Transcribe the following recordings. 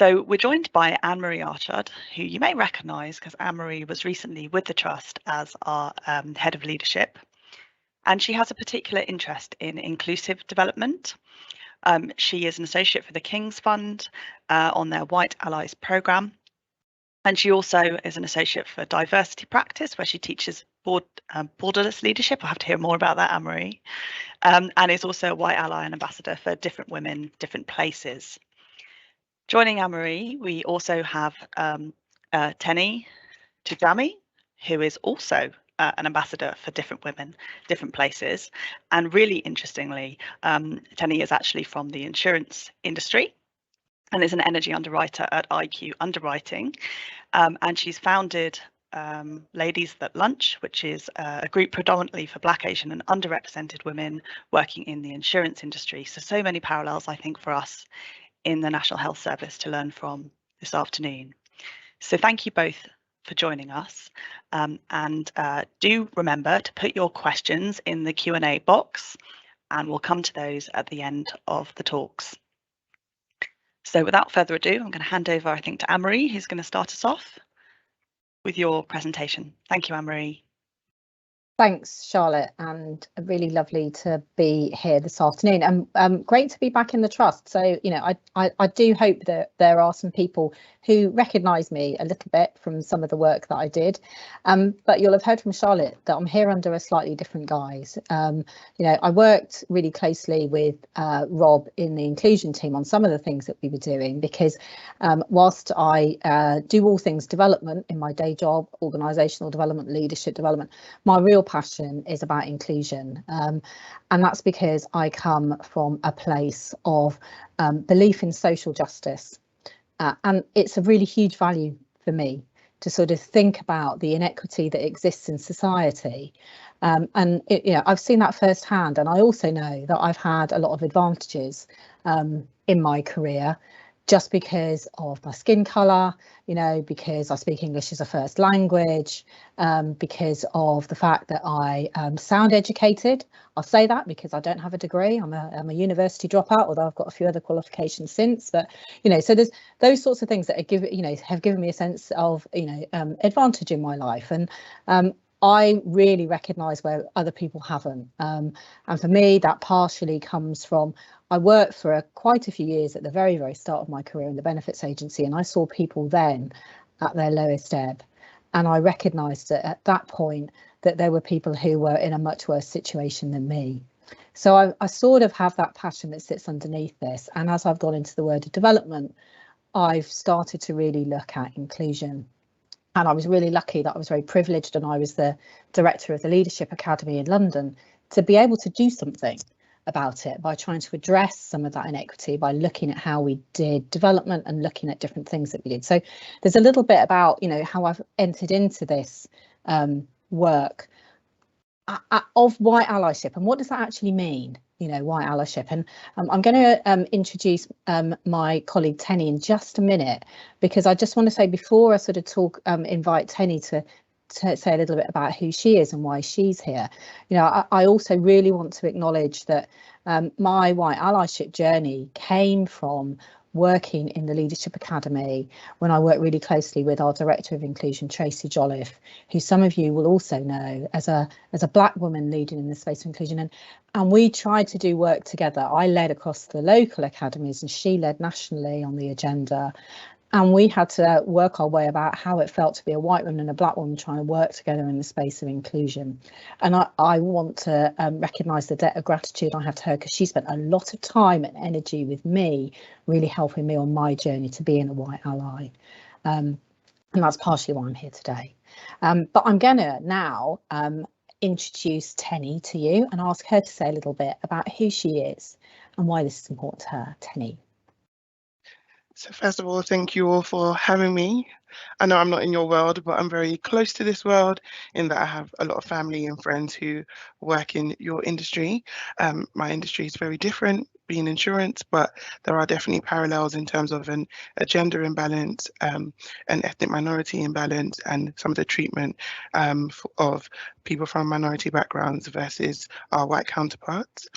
So we're joined by Anne-Marie Archard, who you may recognise because Anne-Marie was recently with the Trust as our Head of Leadership. And she has a particular interest in inclusive development. She is an associate for the King's Fund on their White Allies programme. And she also is an associate for diversity practice, where she teaches Borderless Leadership. I'll have to hear more about that, Anne-Marie. And is also a White Ally and ambassador for different women, different places. Joining Anne-Marie, we also have Tijani, who is also an ambassador for different women, different places. And really interestingly, Tijani is actually from the insurance industry and is an Energy Underwriter at IQ Underwriting. And she's founded Ladies That Lunch, which is a group predominantly for Black, Asian and underrepresented women working in the insurance industry. So many parallels, I think, for us in the National Health Service to learn from this afternoon. So thank you both for joining us, and do remember to put your questions in the Q&A box, and we'll come to those at the end of the talks. So without further ado, I'm going to hand over, I think, to Anne-Marie, who's going to start us off with your presentation. Thank you, Anne-Marie. Thanks, Charlotte, and really lovely to be here this afternoon, and great to be back in the Trust. So, you know, I do hope that there are some people who recognise me a little bit from some of the work that I did, but you'll have heard from Charlotte that I'm here under a slightly different guise. You know, I worked really closely with Rob in the inclusion team on some of the things that we were doing, because whilst I do all things development in my day job, organisational development, leadership development, my real passion is about inclusion, and that's because I come from a place of belief in social justice, and it's a really huge value for me to sort of think about the inequity that exists in society, and you know, I've seen that firsthand, and I also know that I've had a lot of advantages in my career just because of my skin colour, you know, because I speak English as a first language, because of the fact that I sound educated. I'll say that because I don't have a degree. I'm a university dropout, although I've got a few other qualifications since. But, you know, so there's those sorts of things that have given me a sense of, you know, advantage in my life. And I really recognise where other people haven't. And for me, that partially comes from, I worked for quite a few years at the very, very start of my career in the benefits agency, and I saw people then at their lowest ebb. And I recognised that at that point that there were people who were in a much worse situation than me. So I sort of have that passion that sits underneath this. And as I've gone into the word of development, I've started to really look at inclusion. And I was really lucky that I was very privileged, and I was the director of the Leadership Academy in London, to be able to do something about it by trying to address some of that inequity by looking at how we did development and looking at different things that we did. So there's a little bit about, you know, how I've entered into this work of white allyship, and what does that actually mean, you know, white allyship. And I'm going to introduce my colleague Tijani in just a minute, because I just want to say, before I sort of invite Tijani to say a little bit about who she is and why she's here, you know, I also really want to acknowledge that my white allyship journey came from working in the Leadership Academy when I worked really closely with our Director of Inclusion, Tracy Jolliffe, who some of you will also know as a Black woman leading in the space of inclusion. And we tried to do work together. I led across the local academies and she led nationally on the agenda. And we had to work our way about how it felt to be a white woman and a Black woman trying to work together in the space of inclusion. And I want to recognise the debt of gratitude I have to her, because she spent a lot of time and energy with me, really helping me on my journey to being a white ally. And that's partially why I'm here today. But I'm going to now introduce Tijani to you and ask her to say a little bit about who she is and why this is important to her. Tijani. So first of all, thank you all for having me. I know I'm not in your world, but I'm very close to this world in that I have a lot of family and friends who work in your industry. My industry is very different, being insurance, but there are definitely parallels in terms of a gender imbalance, an ethnic minority imbalance, and some of the treatment of people from minority backgrounds versus our white counterparts.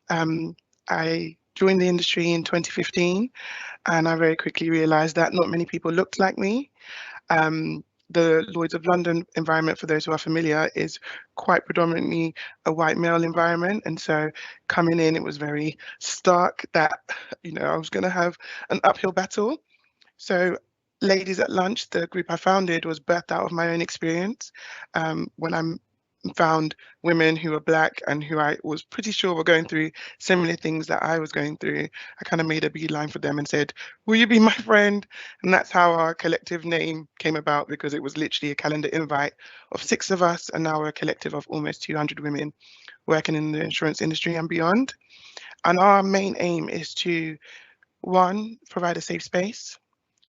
I joined the industry in 2015, and I very quickly realised that not many people looked like me. The Lloyd's of London environment, for those who are familiar, is quite predominantly a white male environment. And so coming in, it was very stark that, I was going to have an uphill battle. So Ladies at Lunch, the group I founded, was birthed out of my own experience. When I found women who were Black and who I was pretty sure were going through similar things that I was going through, I kind of made a beeline for them and said, will you be my friend? And that's how our collective name came about, because it was literally a calendar invite of 6 of us, and now we're a collective of almost 200 women working in the insurance industry and beyond. And our main aim is to, one, provide a safe space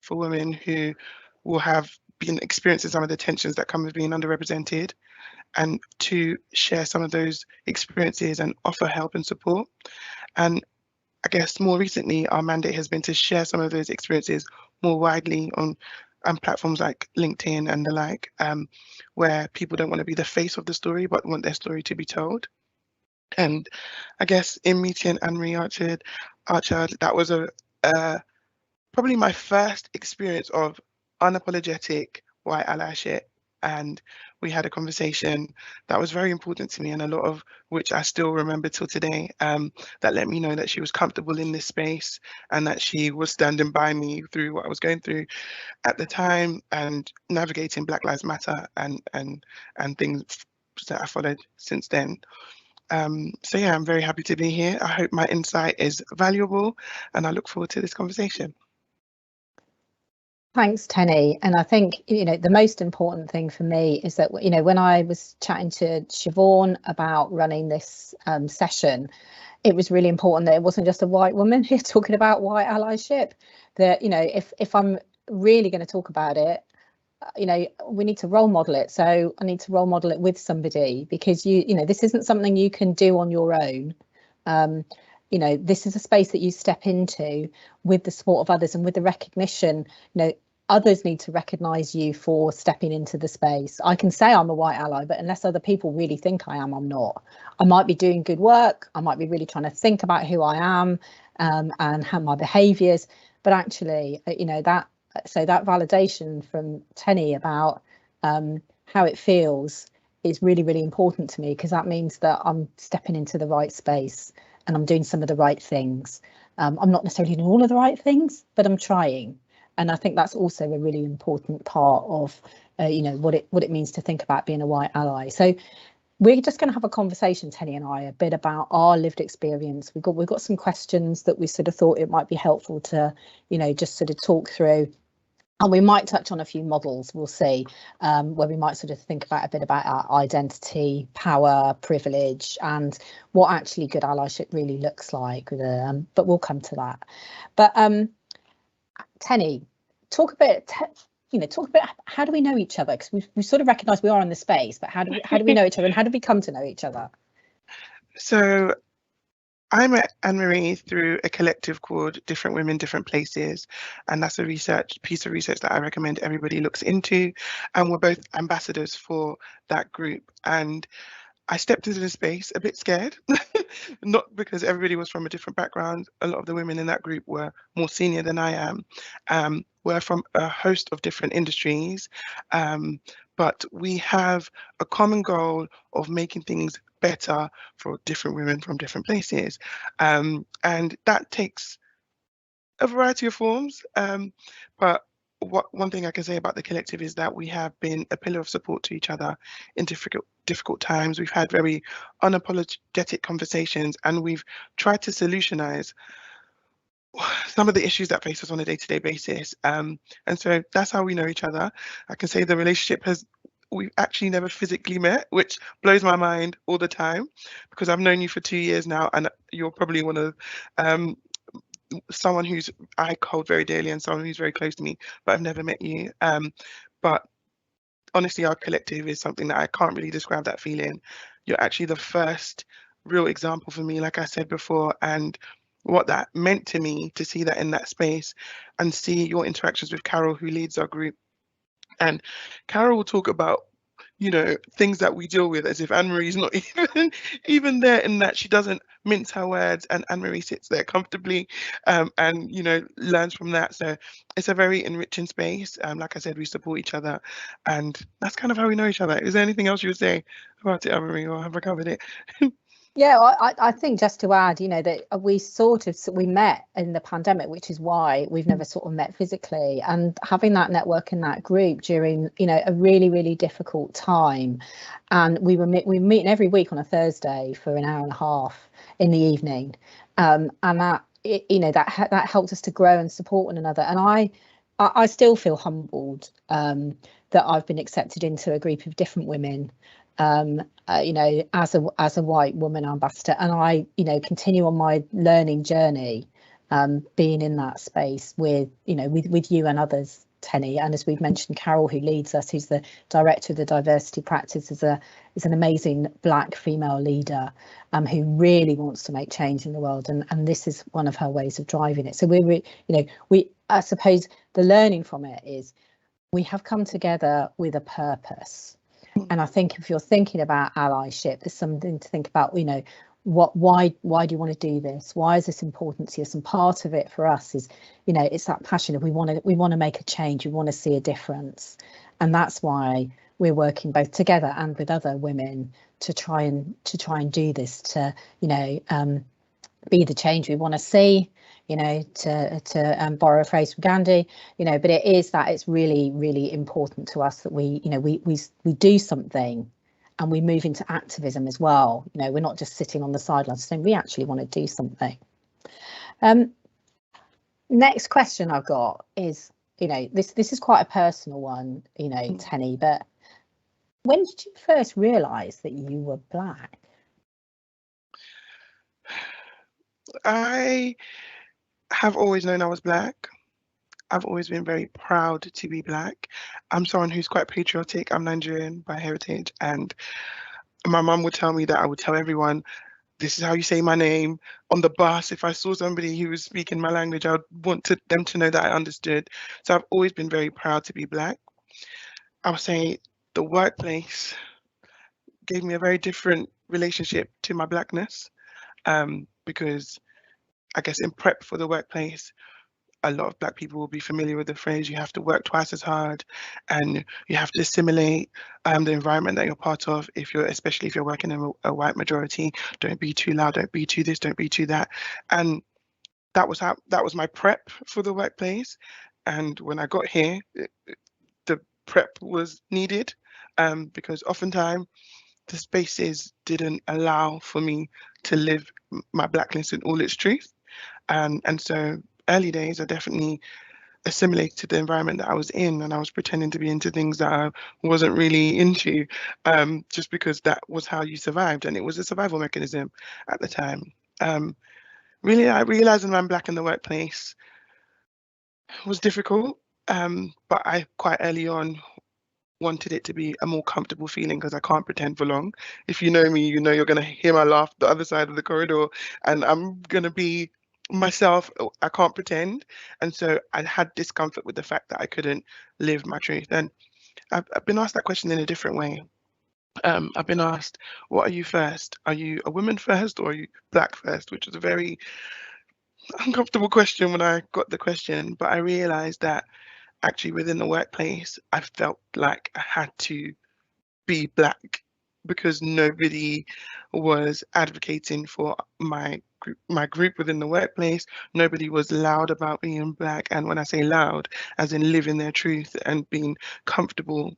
for women who will have been experiencing some of the tensions that come with being underrepresented, and to share some of those experiences and offer help and support. And I guess more recently, our mandate has been to share some of those experiences more widely on platforms like LinkedIn and the like, where people don't want to be the face of the story, but want their story to be told. And I guess in meeting Anne-Marie Archard, that was probably my first experience of unapologetic white allyship. And we had a conversation that was very important to me, and a lot of which I still remember till today, that let me know that she was comfortable in this space and that she was standing by me through what I was going through at the time, and navigating Black Lives Matter and things that I followed since then. So yeah, I'm very happy to be here. I hope my insight is valuable, and I look forward to this conversation. Thanks, Tenny. And I think, the most important thing for me is that, when I was chatting to Siobhan about running this session, it was really important that it wasn't just a white woman who's talking about white allyship. That, if I'm really going to talk about it, we need to role model it. So I need to role model it with somebody, because this isn't something you can do on your own. This is a space that you step into with the support of others and with the recognition. Others need to recognise you for stepping into the space. I can say I'm a white ally, but unless other people really think I am, I'm not. I might be doing good work. I might be really trying to think about who I am and how my behaviours. But actually, that validation from Tenny about how it feels is really, really important to me, because that means that I'm stepping into the right space and I'm doing some of the right things. I'm not necessarily doing all of the right things, but I'm trying. And I think that's also a really important part of, what it means to think about being a white ally. So we're just going to have a conversation, Tenny and I, a bit about our lived experience. We've got some questions that we sort of thought it might be helpful to, just sort of talk through. And we might touch on a few models, we'll see, where we might sort of think about a bit about our identity, power, privilege, and what actually good allyship really looks like. But we'll come to that. But Tenny, talk a bit. How do we know each other? Because we sort of recognise we are in the space, but how do we know each other, and how do we come to know each other? So I met Anne-Marie through a collective called Different Women, Different Places, and that's a piece of research that I recommend everybody looks into. And we're both ambassadors for that group. And I stepped into the space a bit scared, not because everybody was from a different background. A lot of the women in that group were more senior than I am. We're from a host of different industries, but we have a common goal of making things better for different women from different places. And that takes a variety of forms. But one thing I can say about the collective is that we have been a pillar of support to each other in difficult times. We've had very unapologetic conversations, and we've tried to solutionize some of the issues that face us on a day-to-day basis. And so that's how we know each other. I can say the relationship we've actually never physically met, which blows my mind all the time, because I've known you for 2 years now, and you're probably one of someone who's I hold very dearly and someone who's very close to me, but I've never met you. But honestly, our collective is something that I can't really describe that feeling. You're actually the first real example for me, like I said before, and what that meant to me to see that in that space and see your interactions with Carol, who leads our group. And Carol will talk about you know, things that we deal with, as if Anne-Marie's not even there, in that she doesn't mince her words, and Anne-Marie sits there comfortably, and, you know, learns from that. So it's a very enriching space. Like I said, we support each other, and that's kind of how we know each other. Is there anything else you would say about it, Anne-Marie, or have I covered it? Yeah, I think just to add, you know, that we met in the pandemic, which is why we've never sort of met physically, and having that network in that group during, you know, a really, really difficult time. And we were meeting every week on a Thursday for an hour and a half in the evening. And that, you know, that helped us to grow and support one another. And I still feel humbled that I've been accepted into a group of different women, you know, as a white woman ambassador, and I, you know, continue on my learning journey, being in that space with, you know, with you and others, Tenny, and as we've mentioned, Carol, who leads us, who's the director of the diversity practice, is an amazing Black female leader, who really wants to make change in the world, and this is one of her ways of driving it. So you know, I suppose the learning from it is we have come together with a purpose. And I think if you're thinking about allyship, there's something to think about, you know, why do you want to do this? Why is this important to you? And part of it for us is, you know, it's that passion of we want to make a change, we want to see a difference. And that's why we're working both together and with other women to try and do this, to, you know, be the change we want to see, you know, to borrow a phrase from Gandhi, you know, but it is that it's really, really important to us that we, you know, we do something, and we move into activism as well. You know, we're not just sitting on the sidelines saying we actually want to do something. Next question I've got is, you know, this is quite a personal one, you know, Tenny, but when did you first realise that you were Black? I have always known I was Black. I've always been very proud to be Black. I'm someone who's quite patriotic. I'm Nigerian by heritage, and my mum would tell me that I would tell everyone, this is how you say my name. On the bus, if I saw somebody who was speaking my language, I would want them to know that I understood. So I've always been very proud to be Black. I would say the workplace gave me a very different relationship to my Blackness, because I guess in prep for the workplace, a lot of Black people will be familiar with the phrase, you have to work twice as hard, and you have to assimilate the environment that you're part of. Especially if you're working in a white majority, don't be too loud, don't be too this, don't be too that. And that was my prep for the workplace. And when I got here, the prep was needed, because oftentimes the spaces didn't allow for me to live my Blackness in all its truth. And so early days, I definitely assimilated to the environment that I was in, and I was pretending to be into things that I wasn't really into, just because that was how you survived, and it was a survival mechanism at the time. Really, I realized when I'm Black in the workplace was difficult, but I quite early on wanted it to be a more comfortable feeling, because I can't pretend for long. If you know me, you know you're going to hear my laugh the other side of the corridor, and I'm going to be myself. I can't pretend. And so I had discomfort with the fact that I couldn't live my truth. And I've been asked that question in a different way. I've been asked, what are you first? Are you a woman first, or are you Black first? Which was a very uncomfortable question when I got the question, but I realized that actually within the workplace, I felt like I had to be Black, because nobody was advocating for my group within the workplace. Nobody was loud about being Black, and when I say loud, as in living their truth and being comfortable.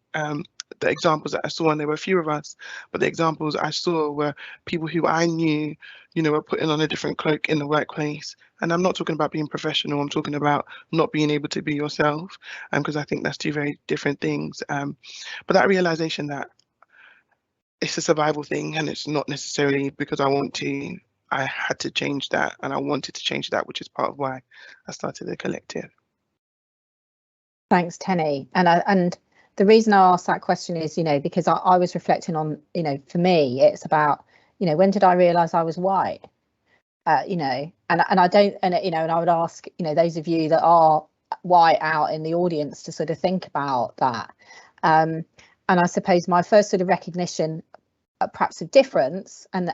The examples that I saw, and there were a few of us, but the examples I saw were people who I knew, you know, were putting on a different cloak in the workplace. And I'm not talking about being professional, I'm talking about not being able to be yourself, because I think that's two very different things. But that realization that it's a survival thing, and it's not necessarily because I want to. I had to change that, and I wanted to change that, which is part of why I started the collective. Thanks, Tenny. And the reason I asked that question is, you know, because I was reflecting on, you know, for me, it's about, you know, when did I realise I was white? You know, and I don't, and you know, and I would ask, you know, those of you that are white out in the audience to sort of think about that. I suppose my first sort of recognition, perhaps of difference, and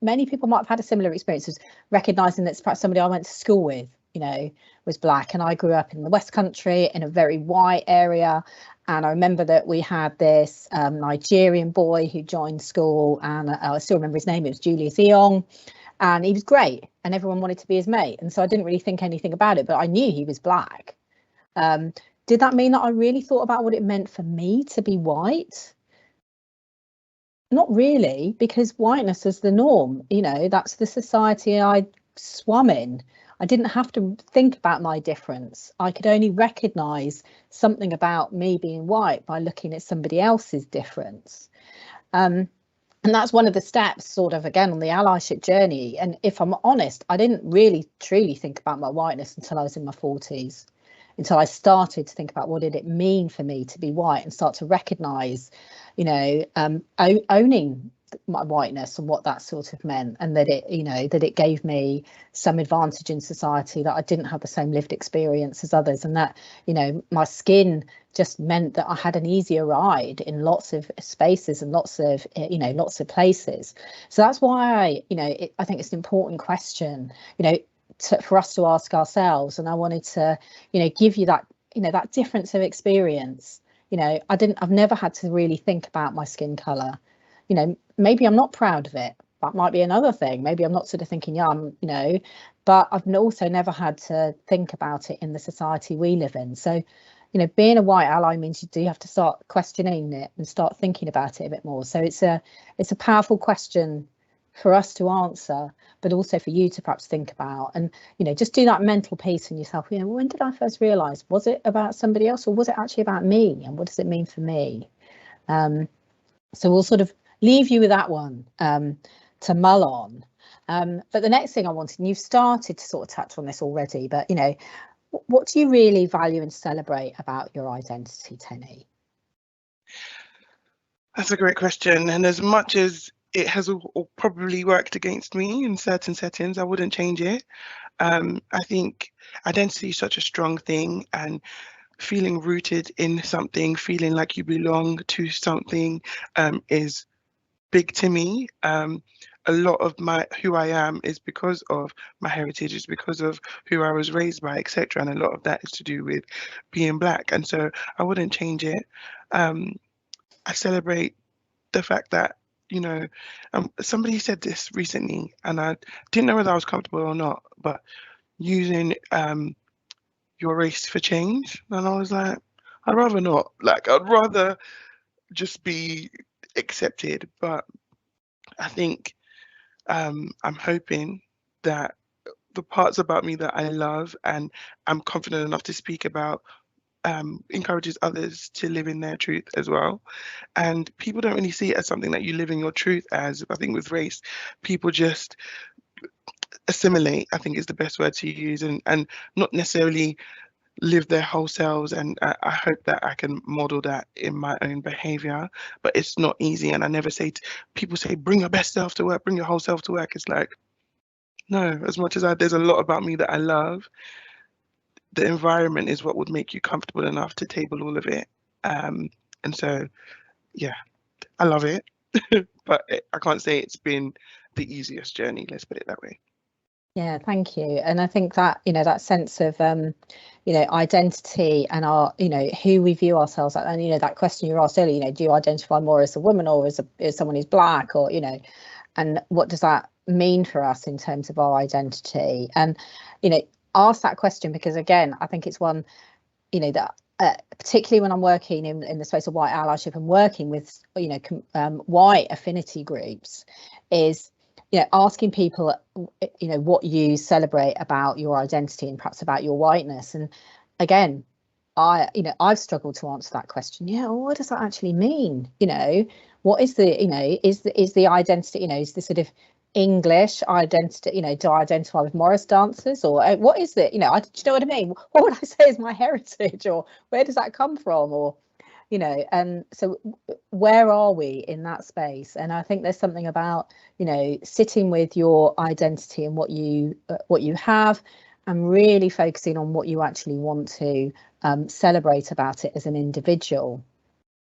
many people might have had a similar experience, was recognising that perhaps somebody I went to school with, you know, was black, and I grew up in the West Country in a very white area. And I remember that we had this Nigerian boy who joined school, and I still remember his name. It was Julius Eong, and he was great, and everyone wanted to be his mate. And so I didn't really think anything about it, but I knew he was black. Did that mean that I really thought about what it meant for me to be white? Not really, because whiteness is the norm. You know, that's the society I swum in. I didn't have to think about my difference. I could only recognise something about me being white by looking at somebody else's difference. And that's one of the steps, sort of, again, on the allyship journey. And if I'm honest, I didn't really truly think about my whiteness until I was in my 40s, until I started to think about what did it mean for me to be white, and start to recognise, you know, owning my whiteness and what that sort of meant, and that it, you know, that it gave me some advantage in society, that I didn't have the same lived experience as others, and that, you know, my skin just meant that I had an easier ride in lots of spaces and lots of, you know, lots of places. So that's why I think it's an important question, you know, for us to ask ourselves. And I wanted to, you know, give you that, you know, that difference of experience. You know, I've never had to really think about my skin colour. You know, maybe I'm not proud of it. That might be another thing. Maybe I'm not sort of thinking, yeah, I'm, you know, but I've also never had to think about it in the society we live in. So, you know, being a white ally means you do have to start questioning it and start thinking about it a bit more. So it's a powerful question for us to answer, but also for you to perhaps think about, and, you know, just do that mental piece in yourself. You know, when did I first realise? Was it about somebody else, or was it actually about me? And what does it mean for me? So we'll sort of leave you with that one to mull on. But the next thing I wanted, and you've started to sort of touch on this already, but, you know, what do you really value and celebrate about your identity, Tenny? That's a great question. And as much as it has probably worked against me in certain settings, I wouldn't change it. I think identity is such a strong thing, and feeling rooted in something, feeling like you belong to something is big to me. A lot of who I am is because of my heritage, it's because of who I was raised by, etc. And a lot of that is to do with being black. And so I wouldn't change it. I celebrate the fact that, you know, somebody said this recently, and I didn't know whether I was comfortable or not, but using your race for change. And I was like, I'd rather not. Like, I'd rather just be accepted. But I think I'm hoping that the parts about me that I love and I'm confident enough to speak about encourages others to live in their truth as well. And people don't really see it as something that you live in your truth as. I think with race, people just assimilate, I think is the best word to use, and not necessarily live their whole selves. And I hope that I can model that in my own behavior, but it's not easy. And I never say people say, bring your best self to work, bring your whole self to work. It's like, no, as much as there's a lot about me that I love, the environment is what would make you comfortable enough to table all of it. And so, yeah, I love it, but I can't say it's been the easiest journey, let's put it that way. Yeah, thank you. And I think that, you know, that sense of, you know, identity and our, you know, who we view ourselves as, and, you know, that question you asked earlier, you know, do you identify more as a woman or as someone who's black, or, you know, and what does that mean for us in terms of our identity? And, you know, ask that question because, again, I think it's one, you know, that particularly when I'm working in the space of white allyship and working with, you know, white affinity groups, is, you know, asking people, you know, what you celebrate about your identity and perhaps about your whiteness. And again, I've struggled to answer that question. Yeah, well, what does that actually mean? You know, what is the, you know, is the identity, you know, is the sort of English identity, you know, do I identify with Morris dancers, or what is it? You know, do you know what I mean? What would I say is my heritage, or where does that come from, or, you know, and so where are we in that space? And I think there's something about, you know, sitting with your identity and what you have, and really focusing on what you actually want to celebrate about it as an individual.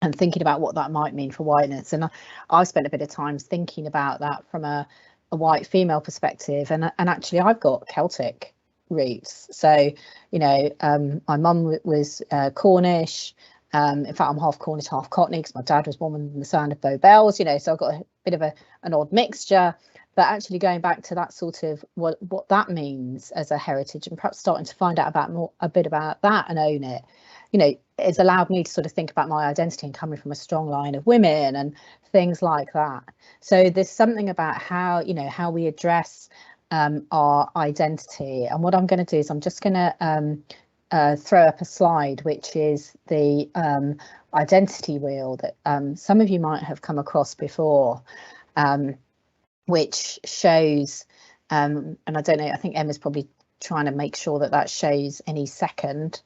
and thinking about what that might mean for whiteness. And I've spent a bit of time thinking about that from a white female perspective, and actually I've got Celtic roots. So, you know, my mum was Cornish. In fact, I'm half Cornish, half Cockney, because my dad was born in the sound of Bow Bells, you know, so I've got a bit of an odd mixture. But actually going back to that sort of what that means as a heritage, and perhaps starting to find out a bit about that and own it, you know, it's allowed me to sort of think about my identity and coming from a strong line of women and things like that. So there's something about how, you know, how we address our identity. And what I'm going to do is I'm just going to throw up a slide, which is the identity wheel that some of you might have come across before, which shows, and I don't know, I think Emma's probably trying to make sure that shows any second,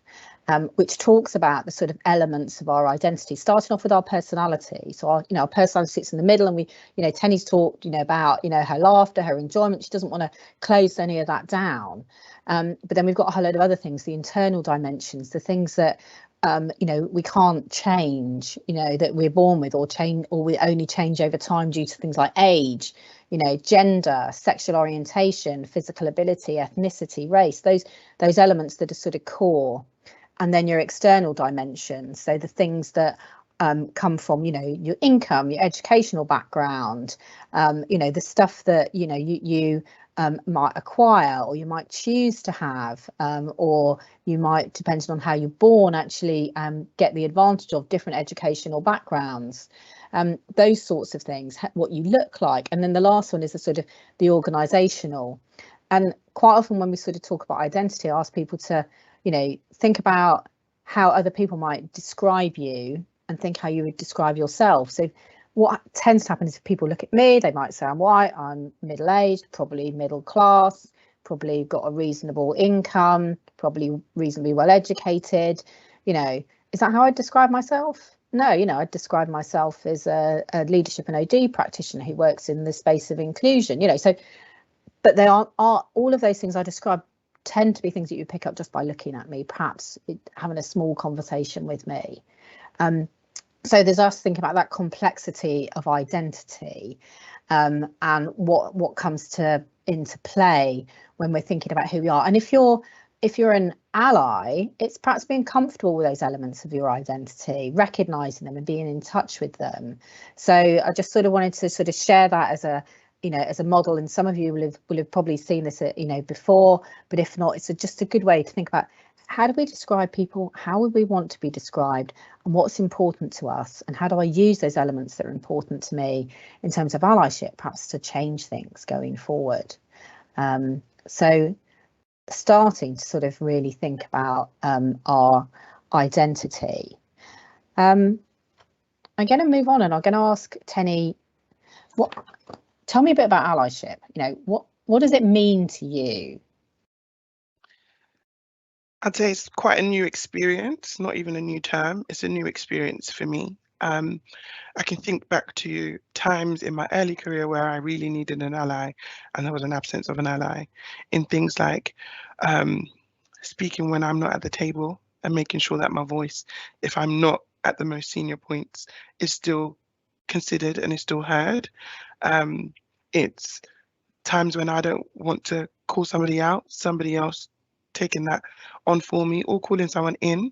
which talks about the sort of elements of our identity, starting off with our personality. So our, you know, our personality sits in the middle, and we, you know, Tenny's talked, you know, about, you know, her laughter, her enjoyment. She doesn't want to close any of that down. But then we've got a whole load of other things, the internal dimensions, the things that you know, we can't change, you know, that we're born with, or change, or we only change over time due to things like age, you know, gender, sexual orientation, physical ability, ethnicity, race, those elements that are sort of core. And then your external dimensions, so the things that come from, you know, your income, your educational background, you know, the stuff that, you know, you might acquire, or you might choose to have, or you might, depending on how you're born, actually get the advantage of different educational backgrounds, those sorts of things, what you look like. And then the last one is the sort of the organisational. And quite often when we sort of talk about identity, I ask people to, you know, think about how other people might describe you and think how you would describe yourself. So what tends to happen is if people look at me, they might say I'm white, I'm middle-aged, probably middle class, probably got a reasonable income, probably reasonably well educated. You know, is that how I describe myself? No, you know, I describe myself as a leadership and OD practitioner who works in the space of inclusion, you know, so, but they are all of those things I describe tend to be things that you pick up just by looking at me, perhaps having a small conversation with me. So there's us thinking about that complexity of identity, and what comes into play when we're thinking about who we are. And if you're an ally, it's perhaps being comfortable with those elements of your identity, recognizing them and being in touch with them. So I just sort of wanted to sort of share that as a, you know, as a model. And some of you will have probably seen this, you know, before, but if not, it's just a good way to think about how do we describe people, how would we want to be described, and what's important to us, and how do I use those elements that are important to me in terms of allyship, perhaps to change things going forward. So starting to sort of really think about our identity. I'm going to move on, and I'm going to ask Tenny, tell me a bit about allyship. You know, what does it mean to you? I'd say it's quite a new experience, not even a new term. It's a new experience for me. I can think back to times in my early career where I really needed an ally, and there was an absence of an ally in things like speaking when I'm not at the table, and making sure that my voice, if I'm not at the most senior points, is still considered and is still heard. It's times when I don't want to call somebody out, somebody else taking that on for me, or calling someone in,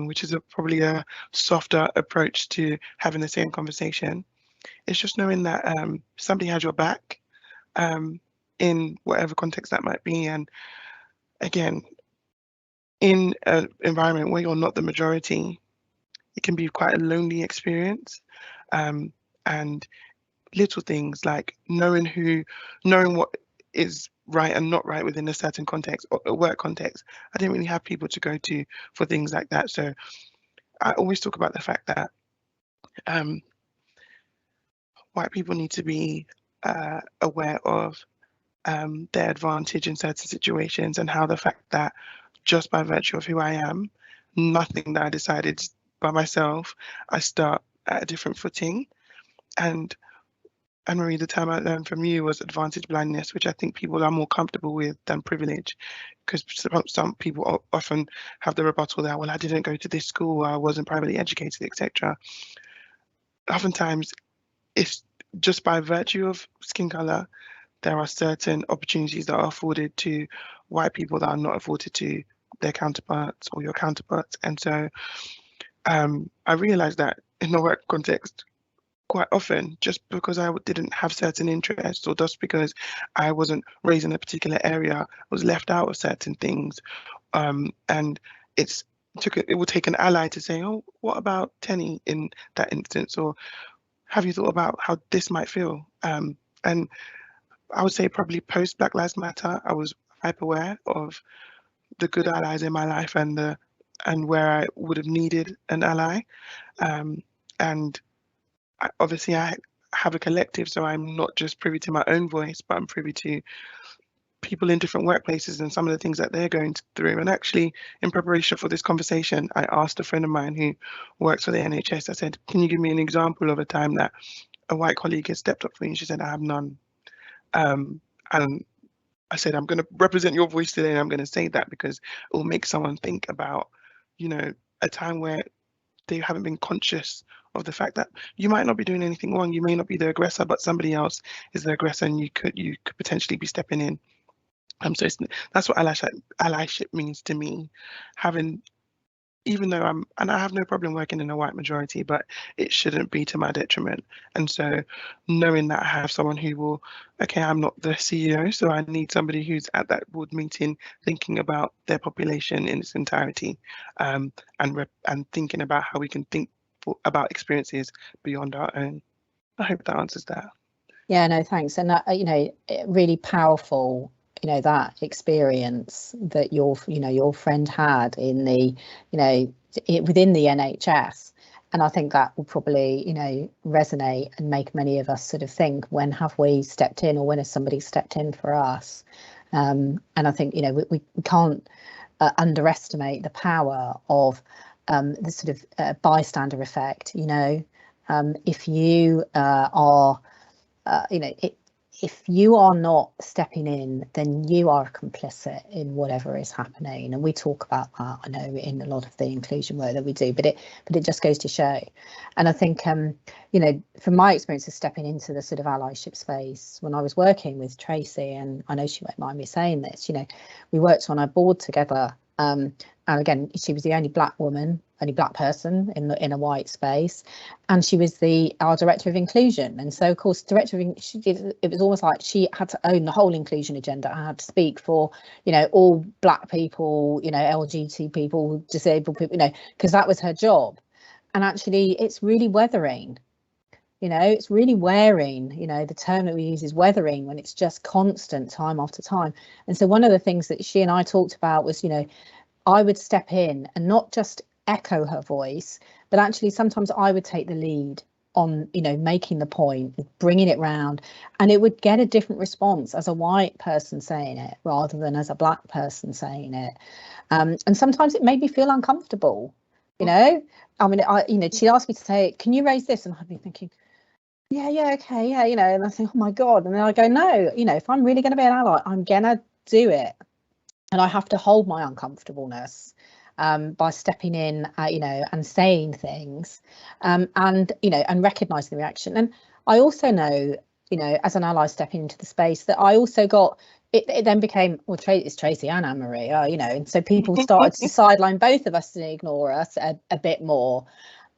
which is probably a softer approach to having the same conversation. It's just knowing that somebody has your back in whatever context that might be. And again, in an environment where you're not the majority, it can be quite a lonely experience. And little things like knowing what is right and not right within a certain context, or a work context. I didn't really have people to go to for things like that. So I always talk about the fact that white people need to be aware of their advantage in certain situations, and how the fact that just by virtue of who I am, nothing that I decided by myself, I start at a different footing. And Anne-Marie, the term I learned from you was advantage blindness, which I think people are more comfortable with than privilege, because some people often have the rebuttal that, well, I didn't go to this school, I wasn't privately educated, etc. Oftentimes, it's just by virtue of skin color, there are certain opportunities that are afforded to white people that are not afforded to their counterparts or your counterparts. And so I realized that in the work context, quite often, just because I didn't have certain interests or just because I wasn't raised in a particular area, I was left out of certain things. And it will take an ally to say, oh, what about Tenny in that instance? Or have you thought about how this might feel? And I would say probably post Black Lives Matter, I was hyper aware of the good allies in my life and where I would have needed an ally. And obviously I have a collective, so I'm not just privy to my own voice, but I'm privy to people in different workplaces and some of the things that they're going through. And actually, in preparation for this conversation, I asked a friend of mine who works for the NHS, I said, can you give me an example of a time that a white colleague has stepped up for you? And she said, I have none. And I said, I'm going to represent your voice today, and I'm going to say that because it will make someone think about, a time where they haven't been conscious of the fact that you might not be doing anything wrong. You may not be the aggressor, but somebody else is the aggressor, and you could potentially be stepping in. So that's what allyship means to me. Even though I have no problem working in a white majority, but it shouldn't be to my detriment. And so knowing that I have someone who will, okay, I'm not the CEO, so I need somebody who's at that board meeting thinking about their population in its entirety, and thinking about how we can think about experiences beyond our own. I hope that answers that. Yeah, no, thanks. And really powerful, that experience that your friend had in the, within the NHS. And I think that will probably, resonate and make many of us sort of think, when have we stepped in, or when has somebody stepped in for us? And I think, we can't underestimate the power of the sort of bystander effect. If you are if you are not stepping in, then you are complicit in whatever is happening. And we talk about that, I know, in a lot of the inclusion work that we do, but it just goes to show. And I think, from my experience of stepping into the sort of allyship space, when I was working with Tracy, and I know she won't mind me saying this, we worked on a board together. And again, she was the only black person in a white space, and she was our director of inclusion. And so, of course, it was almost like she had to own the whole inclusion agenda. I had to speak for, all black people, LGBT people, disabled people, because that was her job. And actually, it's really weathering. It's really wearing. The term that we use is weathering, when it's just constant, time after time. And so one of the things that she and I talked about was, I would step in and not just echo her voice, but actually sometimes I would take the lead on, making the point, bringing it round, and it would get a different response as a white person saying it rather than as a black person saying it. And sometimes it made me feel uncomfortable. I mean, she'd ask me to say, can you raise this? And I'd be thinking, yeah, okay, yeah, and I think, oh my God. And then I go, no, if I'm really going to be an ally, I'm going to do it. And I have to hold my uncomfortableness by stepping in, and saying things, and recognising the reaction. And I also know, as an ally stepping into the space, that I also got, it then became, well, it's Tracy and Anne-Marie, and so people started to sideline both of us and ignore us a bit more.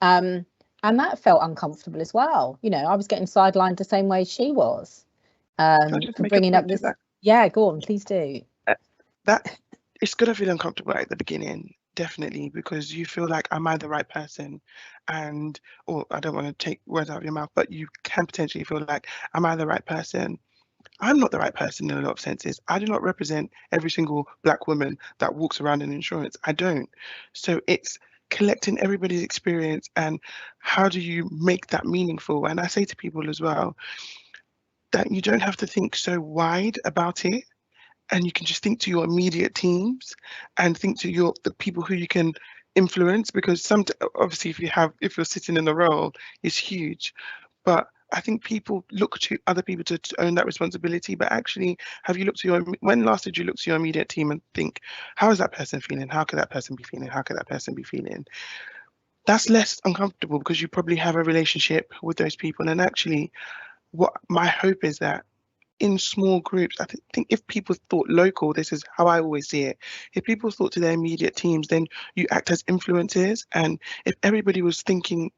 And that felt uncomfortable as well. I was getting sidelined the same way she was, for bringing up this. Yeah, go on, please do. That it's gonna feel uncomfortable at the beginning, definitely, because you feel like, am I the right person? Or I don't want to take words out of your mouth, but you can potentially feel like, am I the right person? I'm not the right person in a lot of senses. I do not represent every single black woman that walks around in insurance. I don't. So it's collecting everybody's experience and how do you make that meaningful? And I say to people as well that you don't have to think so wide about it. And you can just think to your immediate teams and think to the people who you can influence, because obviously if you're sitting in the role, it's huge. But I think people look to other people to own that responsibility, but actually, have you looked to when last did you look to your immediate team and think, how is that person feeling? How could that person be feeling? How could that person be feeling? That's less uncomfortable because you probably have a relationship with those people. And actually, what my hope is that in small groups, I think if people thought local, this is how I always see it. If people thought to their immediate teams, then you act as influencers. And if everybody was thinking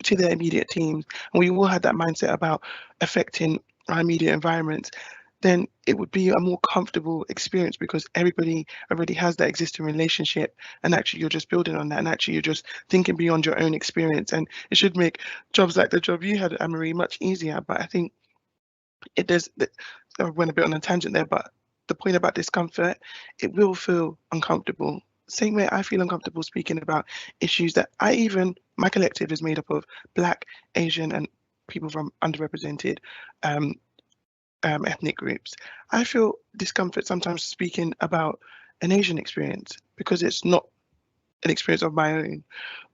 to their immediate teams, and we all had that mindset about affecting our immediate environments, then it would be a more comfortable experience because everybody already has that existing relationship, and actually you're just building on that, and actually you're just thinking beyond your own experience, and it should make jobs like the job you had, Anne-Marie, much easier. But I think it does. I went a bit on a tangent there, but the point about discomfort, it will feel uncomfortable. Same way I feel uncomfortable speaking about issues that my collective is made up of Black, Asian, and people from underrepresented ethnic groups. I feel discomfort sometimes speaking about an Asian experience because it's not an experience of my own,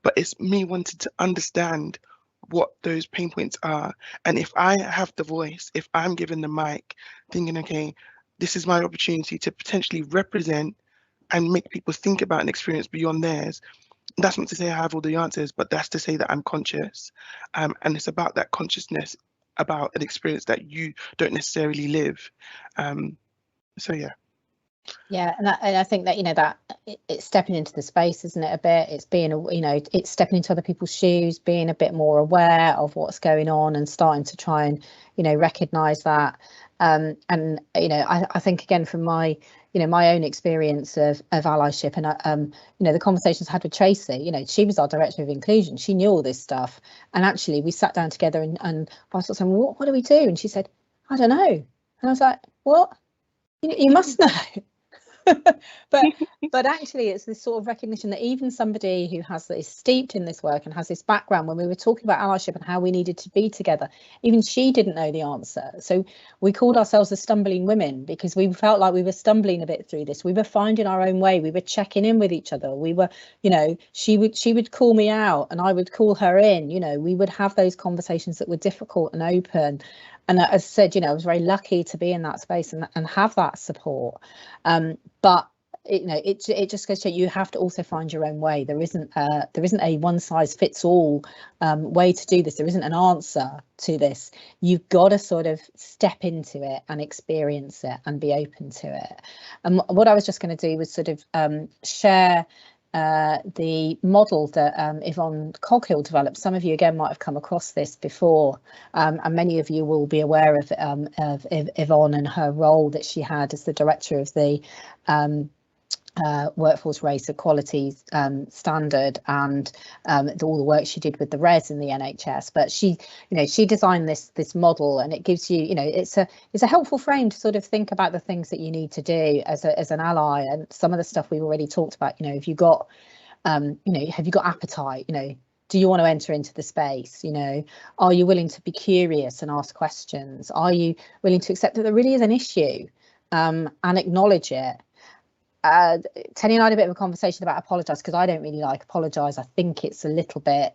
but it's me wanting to understand what those pain points are. And if I have the voice, if I'm given the mic, thinking, okay, this is my opportunity to potentially represent and make people think about an experience beyond theirs. That's not to say I have all the answers, but that's to say that I'm conscious. And it's about that consciousness about an experience that you don't necessarily live. So yeah. Yeah, and I think that, you know, that it's stepping into the space, isn't it, a bit? It's being, you know, it's stepping into other people's shoes, being a bit more aware of what's going on and starting to try and, you know, recognise that. And, you know, I think, again, from my, you know, my own experience of allyship and, you know, the conversations I had with Tracy, you know, she was our director of inclusion. She knew all this stuff. And actually, we sat down together and I was sort of saying, what do we do? And she said, I don't know. And I was like, what? You must know. but actually it's this sort of recognition that even somebody who is steeped in this work and has this background, when we were talking about allyship and how we needed to be together, even she didn't know the answer. So we called ourselves the stumbling women because we felt like we were stumbling a bit through this. We were finding our own way. We were checking in with each other. We were, you know, she would call me out and I would call her in. You know, we would have those conversations that were difficult and open. And as I said, you know, I was very lucky to be in that space and have that support. But you know, it just goes to show you have to also find your own way. There isn't a one size fits all way to do this. There isn't an answer to this. You've got to sort of step into it and experience it and be open to it. And what I was just going to do was sort of share the model that Yvonne Coghill developed. Some of you again might have come across this before, and many of you will be aware of Yvonne and her role that she had as the director of the workforce race equality standard and all the work she did with the res in the NHS. But she, you know, she designed this model, and it gives you, you know, it's a helpful frame to sort of think about the things that you need to do as an ally. And some of the stuff we've already talked about, you know, if you got you know, have you got appetite, you know, do you want to enter into the space, you know, are you willing to be curious and ask questions, are you willing to accept that there really is an issue and acknowledge it. Tenny and I had a bit of a conversation about apologise, because I don't really like apologise. I think it's a little bit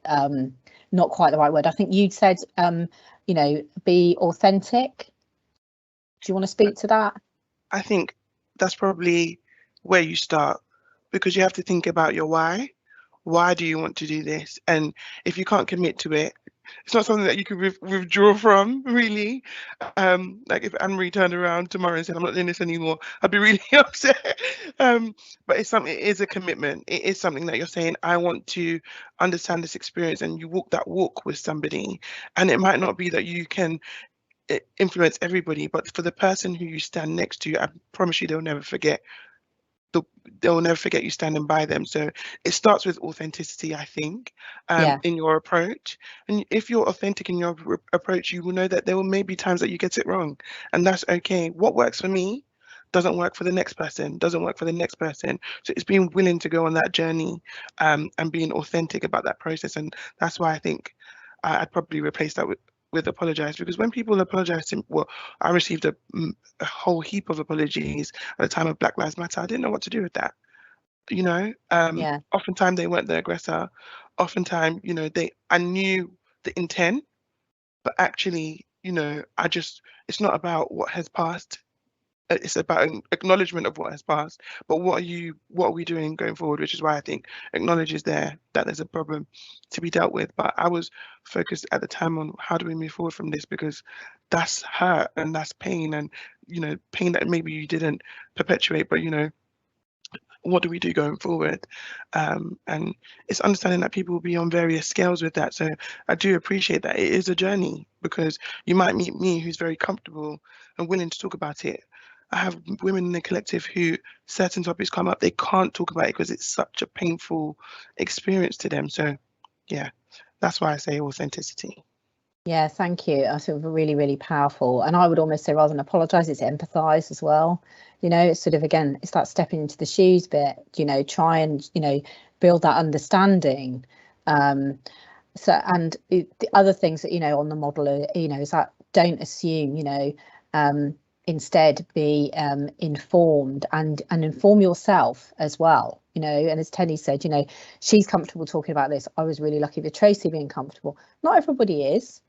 not quite the right word. I think you'd said, you know, be authentic. Do you want to speak to that? I think that's probably where you start, because you have to think about your why. Why do you want to do this? And if you can't commit to it, it's not something that you could withdraw from, really. Like if Anne-Marie turned around tomorrow and said, I'm not doing this anymore, I'd be really upset. But it's something, it is a commitment. It is something that you're saying, I want to understand this experience, and you walk that walk with somebody. And it might not be that you can influence everybody, but for the person who you stand next to, I promise you they'll never forget. They'll never forget you standing by them. So it starts with authenticity, I think, in your approach. And if you're authentic in your approach, you will know that there will maybe times that you get it wrong, and that's okay. What works for me doesn't work for the next person, doesn't work for the next person. So it's being willing to go on that journey and being authentic about that process. And that's why I think I'd probably replace that with apologize, because when people apologize to me, well, I received a whole heap of apologies at the time of Black Lives Matter. I didn't know what to do with that. You know, oftentimes they weren't the aggressor. Oftentimes, you know, I knew the intent, but actually, it's not about what has passed. It's about an acknowledgement of what has passed, but what are we doing going forward? Which is why I think acknowledges that there's a problem to be dealt with. But I was focused at the time on how do we move forward from this, because that's hurt and that's pain, and pain that maybe you didn't perpetuate, but what do we do going forward? And it's understanding that people will be on various scales with that. So I do appreciate that it is a journey, because you might meet me who's very comfortable and willing to talk about it. I have women in the collective who certain topics come up, they can't talk about it because it's such a painful experience to them. So yeah, that's why I say authenticity. Yeah, thank you. I think really, really powerful. And I would almost say, rather than apologise, it's empathise as well. It's sort of, again, it's that stepping into the shoes bit, try and, build that understanding. And the other things that, on the model, is that don't assume, instead be informed and inform yourself as well. And as Tenny said, she's comfortable talking about this. I was really lucky with Tracy being comfortable. Not everybody is.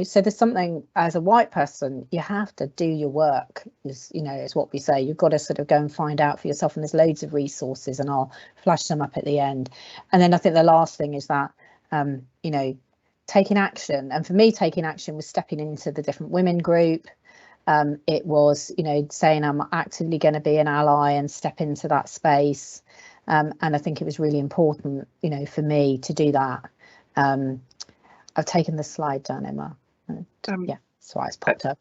So there's something, as a white person, you have to do your work, is what we say. You've got to sort of go and find out for yourself, and there's loads of resources, and I'll flash them up at the end. And then I think the last thing is that, taking action. And for me, taking action was stepping into the different women group. It was, saying I'm actively going to be an ally and step into that space. And I think it was really important, for me to do that. I've taken the slide down, Emma. Yeah, that's why it's popped up.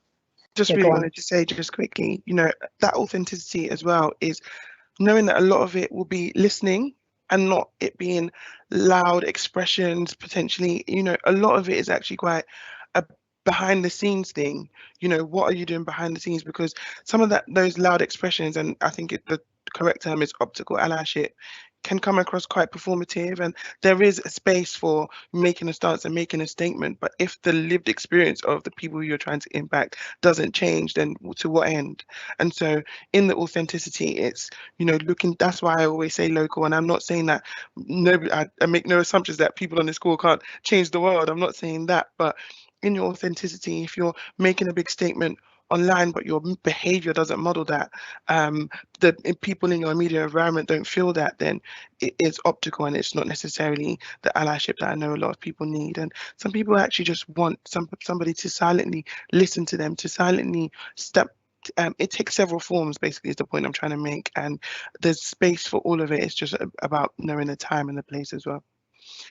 Just really wanted to say just quickly, that authenticity as well is knowing that a lot of it will be listening and not it being loud expressions potentially. A lot of it is actually quite a behind the scenes thing. What are you doing behind the scenes? Because some of those loud expressions, and I think the correct term is optical allyship, can come across quite performative, and there is a space for making a stance and making a statement. But if the lived experience of the people you're trying to impact doesn't change, then to what end? And so in the authenticity, it's looking. That's why I always say local, and I'm not saying that I make no assumptions that people on this call can't change the world. I'm not saying that, but in your authenticity, if you're making a big statement online but your behavior doesn't model that, the people in your immediate environment don't feel that, then it is optical, and it's not necessarily the allyship that I know a lot of people need. And some people actually just want somebody to silently listen to them, to silently step. It takes several forms, basically, is the point I'm trying to make, and there's space for all of it. It's just about knowing the time and the place as well.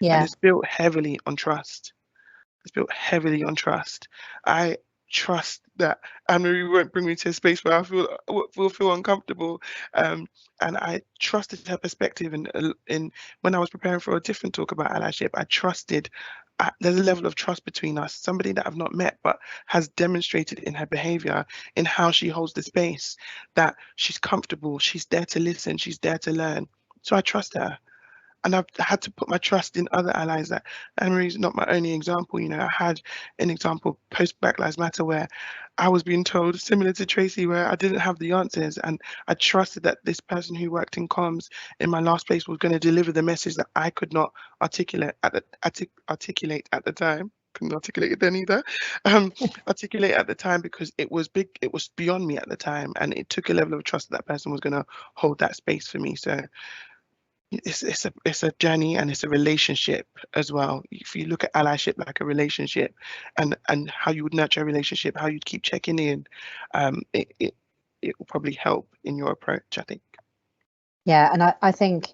Yeah. And it's built heavily on trust. I trust that Anne-Marie won't bring me to a space where I will feel uncomfortable, and I trusted her perspective. In when I was preparing for a different talk about allyship, I trusted. There's a level of trust between us. Somebody that I've not met, but has demonstrated in her behavior, in how she holds the space, that she's comfortable. She's there to listen. She's there to learn. So I trust her. And I've had to put my trust in other allies. That Anne-Marie's not my only example. I had an example post Black Lives Matter where I was being told, similar to Tracy, where I didn't have the answers, and I trusted that this person who worked in comms in my last place was going to deliver the message that I could not articulate at the time. Couldn't articulate it then either. Articulate at the time, because it was big. It was beyond me at the time, and it took a level of trust that person was going to hold that space for me. So it's a journey, and it's a relationship as well. If you look at allyship like a relationship, and how you would nurture a relationship, how you'd keep checking in, it will probably help in your approach, I think. Yeah, and I think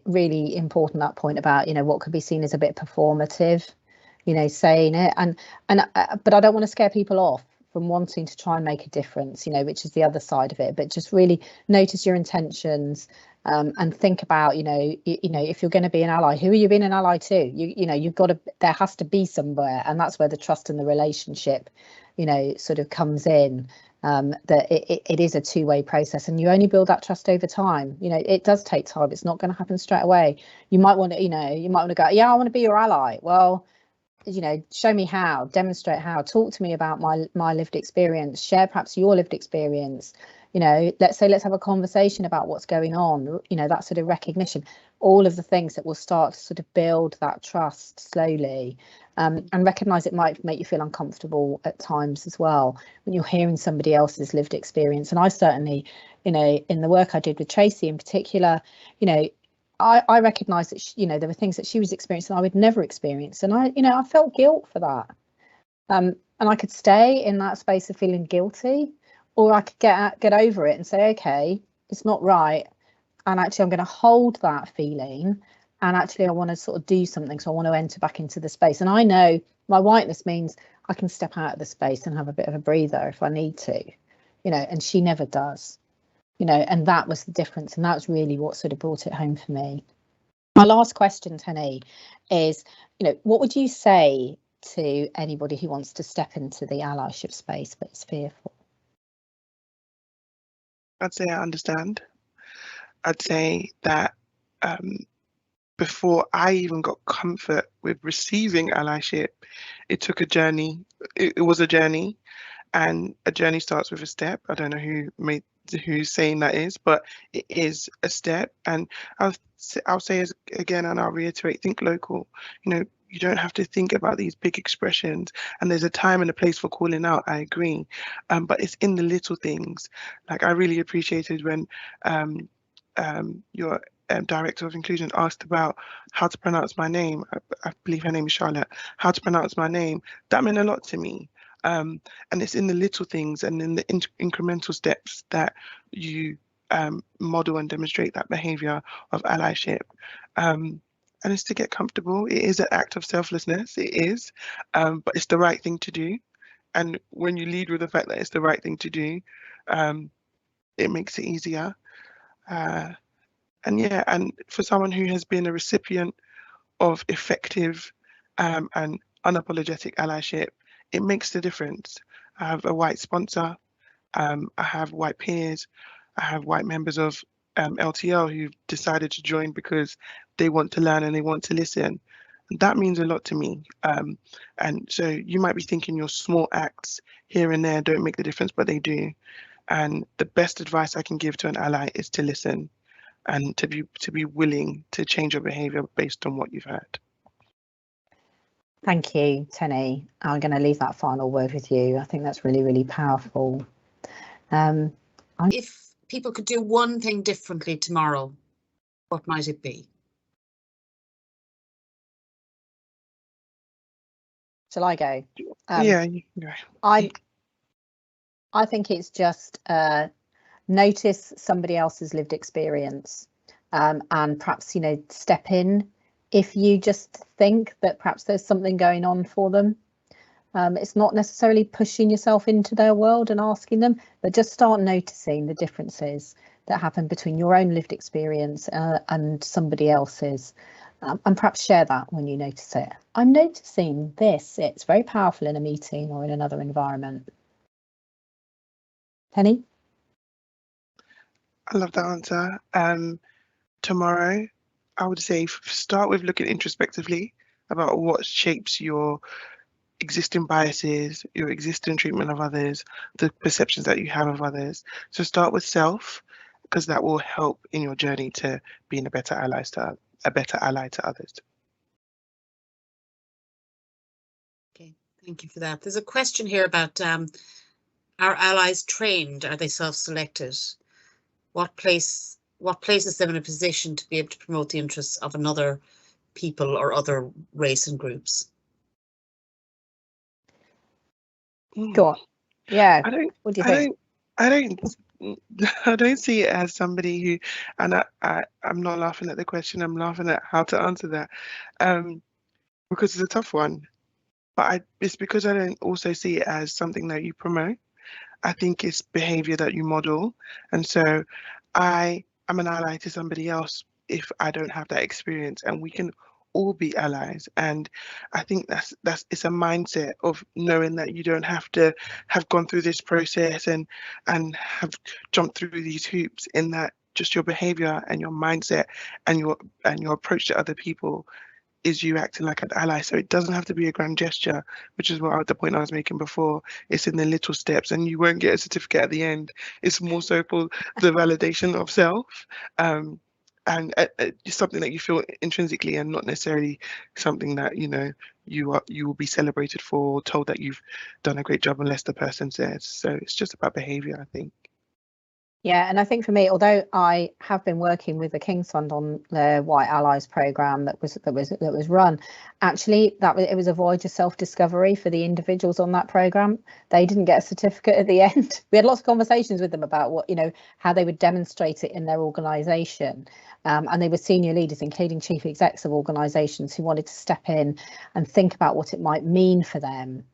really important, that point about what could be seen as a bit performative, saying it, and but I don't want to scare people off from wanting to try and make a difference, which is the other side of it. But just really notice your intentions, and think about, if you're going to be an ally, who are you being an ally to? You've got to, there has to be somewhere, and that's where the trust and the relationship, sort of comes in. That it is a two-way process, and you only build that trust over time. It does take time. It's not going to happen straight away. You might want to, go, yeah, I want to be your ally. Well, show me how, demonstrate how, talk to me about my lived experience, share perhaps your lived experience. Let's have a conversation about what's going on, that sort of recognition. all of the things that will start to sort of build that trust slowly. And recognise it might make you feel uncomfortable at times as well when you're hearing somebody else's lived experience. And I certainly, you know, in the work I did with Tracy in particular, you know, I recognised that you know, there were things that she was experiencing I would never experience, and I felt guilt for that. And I could stay in that space of feeling guilty, or I could get over it and say, okay, it's not right, and actually I'm going to hold that feeling, and actually I want to sort of do something, so I want to enter back into the space. And I know my whiteness means I can step out of the space and have a bit of a breather if I need to, you know, and she never does, you know, and that was the difference, and that's really what sort of brought it home for me. My last question, Tenny, is, you know, what would you say to anybody who wants to step into the allyship space but is fearful? I'd say I understand. I'd say that before I even got comfort with receiving allyship, it took a journey. It was a journey, and a journey starts with a step. I don't know who's saying that is, but it is a step. And I'll say again, and I'll reiterate, think local. You know, you don't have to think about these big expressions, and there's a time and a place for calling out. I agree, but it's in the little things. Like, I really appreciated when your director of inclusion asked about how to pronounce my name. I believe her name is Charlotte. How to pronounce my name. That meant a lot to me. And it's in the little things and in the incremental steps that you model and demonstrate that behavior of allyship. And it's to get comfortable. It is an act of selflessness. It is, but it's the right thing to do. And when you lead with the fact that it's the right thing to do, it makes it easier. And yeah, and for someone who has been a recipient of effective and unapologetic allyship, it makes the difference. I have a white sponsor, I have white peers, I have white members of LTL who've decided to join because they want to learn and they want to listen. And that means a lot to me. And so you might be thinking your small acts here and there don't make the difference, but they do. And the best advice I can give to an ally is to listen and to be willing to change your behavior based on what you've heard. Thank you, Tenny. I'm going to leave that final word with you. I think that's really, really powerful. If people could do one thing differently tomorrow, what might it be? Shall I go? Yeah, you can go. I think it's just notice somebody else's lived experience, and perhaps, you know, step in if you just think that perhaps there's something going on for them. It's not necessarily pushing yourself into their world and asking them, but just start noticing the differences that happen between your own lived experience and somebody else's, and perhaps share that when you notice it. I'm noticing this. It's very powerful in a meeting or in another environment. Penny? I love that answer. Tomorrow, I would say start with looking introspectively about what shapes your existing biases, your existing treatment of others, the perceptions that you have of others. So start with self, because that will help in your journey to being a better ally to others. Okay, thank you for that. There's a question here about are allies trained? Are they self-selected? What places them in a position to be able to promote the interests of another people or other race and groups? Go on. Yeah. What do you think? I don't see it as somebody who, and I'm not laughing at the question, I'm laughing at how to answer that, because it's a tough one. But it's because I don't also see it as something that you promote. I think it's behavior that you model. And so I'm an ally to somebody else if I don't have that experience, and we can all be allies. And I think it's a mindset of knowing that you don't have to have gone through this process and have jumped through these hoops, in that just your behavior and your mindset and your approach to other people is you acting like an ally. So it doesn't have to be a grand gesture, which is the point I was making before. It's in the little steps, and you won't get a certificate at the end. It's more so for the validation of self. and just something that you feel intrinsically, and not necessarily something that you will be celebrated for, or told that you've done a great job unless the person says. So it's just about behaviour, I think. Yeah, and I think for me, although I have been working with the King's Fund on the White Allies programme that was run, actually it was a voyage of self-discovery for the individuals on that programme. They didn't get a certificate at the end. We had lots of conversations with them about what, how they would demonstrate it in their organisation. And they were senior leaders, including chief execs of organisations, who wanted to step in and think about what it might mean for them.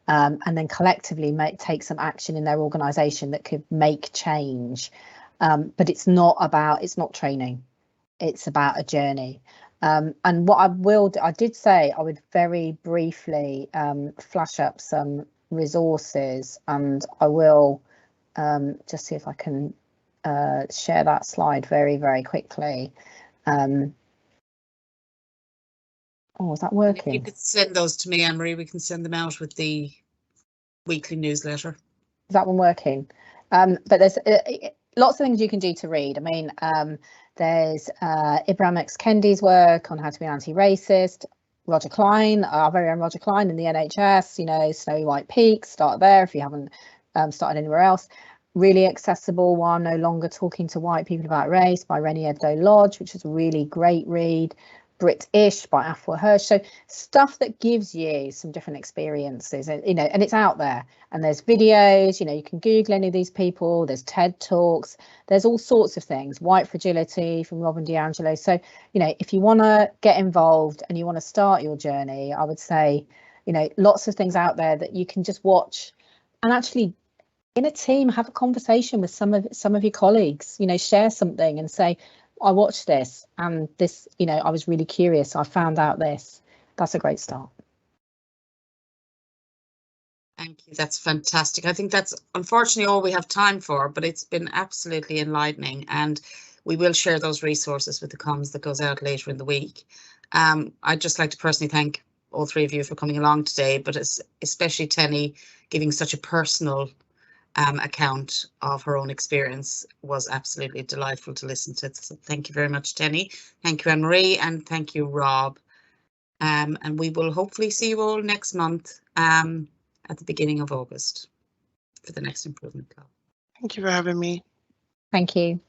And then collectively take some action in their organisation that could make change. But it's not training, it's about a journey. And what I did say I would very briefly flash up some resources, and I will just see if I can share that slide very, very quickly. Oh, is that working? If you could send those to me, Anne-Marie, we can send them out with the weekly newsletter. Is that one working? But there's lots of things you can do to read. I mean, there's Ibrahim X. Kendi's work on how to be anti-racist, Roger Klein, our very own Roger Klein in the NHS, Snowy White Peaks, start there if you haven't started anywhere else. Really accessible one, No Longer Talking to White People About Race by Rennie Ebdo Lodge, which is a really great read. Brit-ish by Afua Hirsch. So stuff that gives you some different experiences, and it's out there. And there's videos, you can Google any of these people. There's TED Talks. There's all sorts of things. White Fragility from Robin DiAngelo. So, if you want to get involved and you want to start your journey, I would say, lots of things out there that you can just watch, and actually in a team have a conversation with some of your colleagues. Share something and say, I watched this and this, I was really curious. I found out this. That's a great start. Thank you. That's fantastic. I think that's unfortunately all we have time for, but it's been absolutely enlightening, and we will share those resources with the comms that goes out later in the week. I'd just like to personally thank all three of you for coming along today, but especially Tenny giving such a personal account of her own experience. Was absolutely delightful to listen to. So thank you very much, Tenny. Thank you, Anne-Marie, and thank you, Rob. And we will hopefully see you all next month at the beginning of August for the next Improvement Club. Thank you for having me. Thank you.